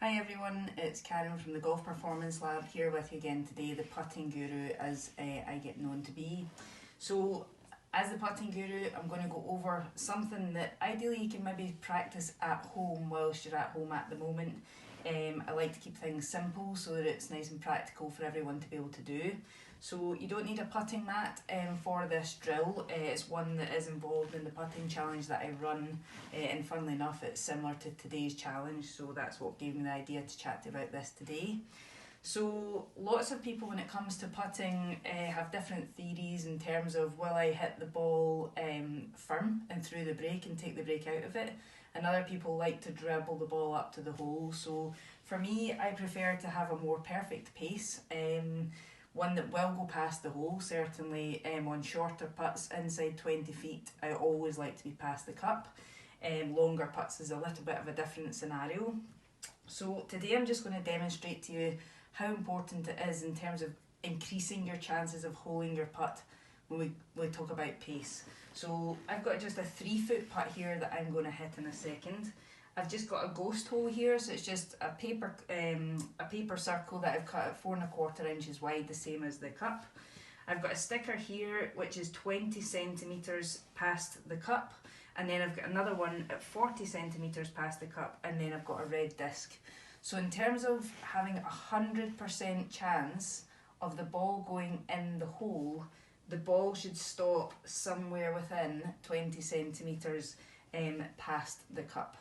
Hi everyone, it's Karen from the Golf Performance Lab here with you again today, the putting guru as I get known to be. So as the putting guru, I'm going to go over something that ideally you can maybe practice at home whilst you're at home at the moment. I like to keep things simple so that it's nice and practical for everyone to be able to do. So you don't need a putting mat for this drill. It's one that is involved in the putting challenge that I run, and funnily enough it's similar to today's challenge, so that's what gave me the idea to chat about this today. So lots of people when it comes to putting have different theories in terms of will I hit the ball firm and through the break and take the break out of it, and other people like to dribble the ball up to the hole. So for me, I prefer to have a more perfect pace. One that will go past the hole, certainly on shorter putts inside 20 feet I always like to be past the cup. Longer putts is a little bit of a different scenario. So today I'm just going to demonstrate to you how important it is in terms of increasing your chances of holing your putt when we talk about pace. So I've got just a 3-foot putt here that I'm going to hit in a second. I've just got a ghost hole here, so it's just a paper circle that I've cut at 4 1/4 inches wide, the same as the cup. I've got a sticker here which is 20 centimetres past the cup, and then I've got another one at 40 centimetres past the cup, and then I've got a red disc. So in terms of having 100% chance of the ball going in the hole, the ball should stop somewhere within 20 centimetres past the cup.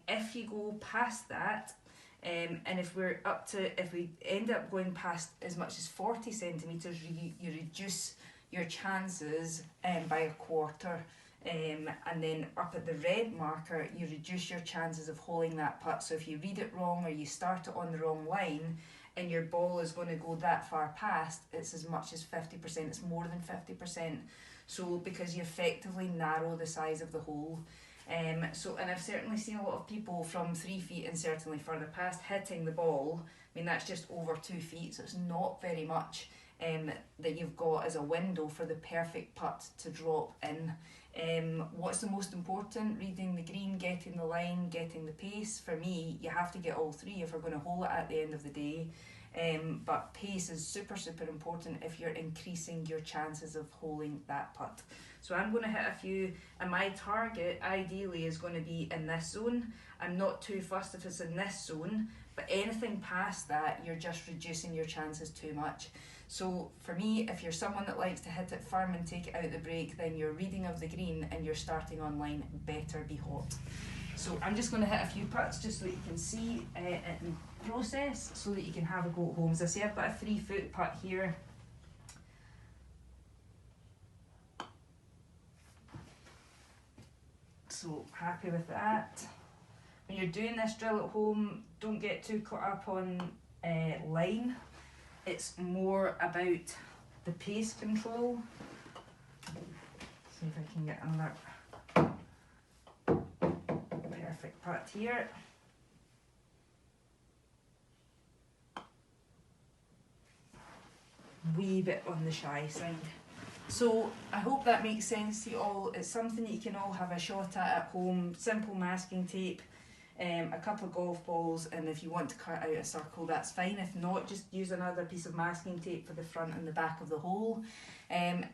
If you go past that, and if we end up going past as much as 40 centimetres, you reduce your chances by 1/4. And then up at the red marker, you reduce your chances of holing that putt. So if you read it wrong or you start it on the wrong line and your ball is going to go that far past, it's as much as 50%, it's more than 50%. So because you effectively narrow the size of the hole. And I've certainly seen a lot of people from 3 feet and certainly further past hitting the ball. I mean, that's just over 2 feet, so it's not very much that you've got as a window for the perfect putt to drop in. What's the most important? Reading the green, getting the line, getting the pace. For me, you have to get all three if we're going to hole it at the end of the day. But pace is super important if you're increasing your chances of holing that putt. So I'm going to hit a few, and my target ideally is going to be in this zone. I'm not too fussed if it's in this zone, but anything past that, you're just reducing your chances too much. So for me, if you're someone that likes to hit it firm and take it out the break, then your reading of the green and your starting on line better be hot. So I'm just going to hit a few putts just so that you can see it in process, so that you can have a go at home. As I say, I've got a 3-foot putt here. So happy with that. When you're doing this drill at home, don't get too caught up on line. It's more about the pace control. See if I can get another perfect putt here. Wee bit on the shy side. So I hope that makes sense to you all. It's something that you can all have a shot at home. Simple masking tape, a couple of golf balls, and if you want to cut out a circle, that's fine. If not, just use another piece of masking tape for the front and the back of the hole. And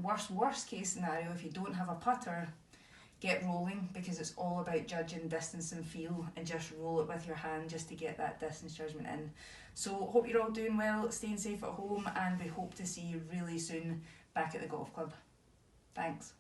worst case scenario, if you don't have a putter, get rolling, because it's all about judging distance and feel, and just roll it with your hand just to get that distance judgment in. So hope you're all doing well, staying safe at home, and we hope to see you really soon back at the golf club. Thanks.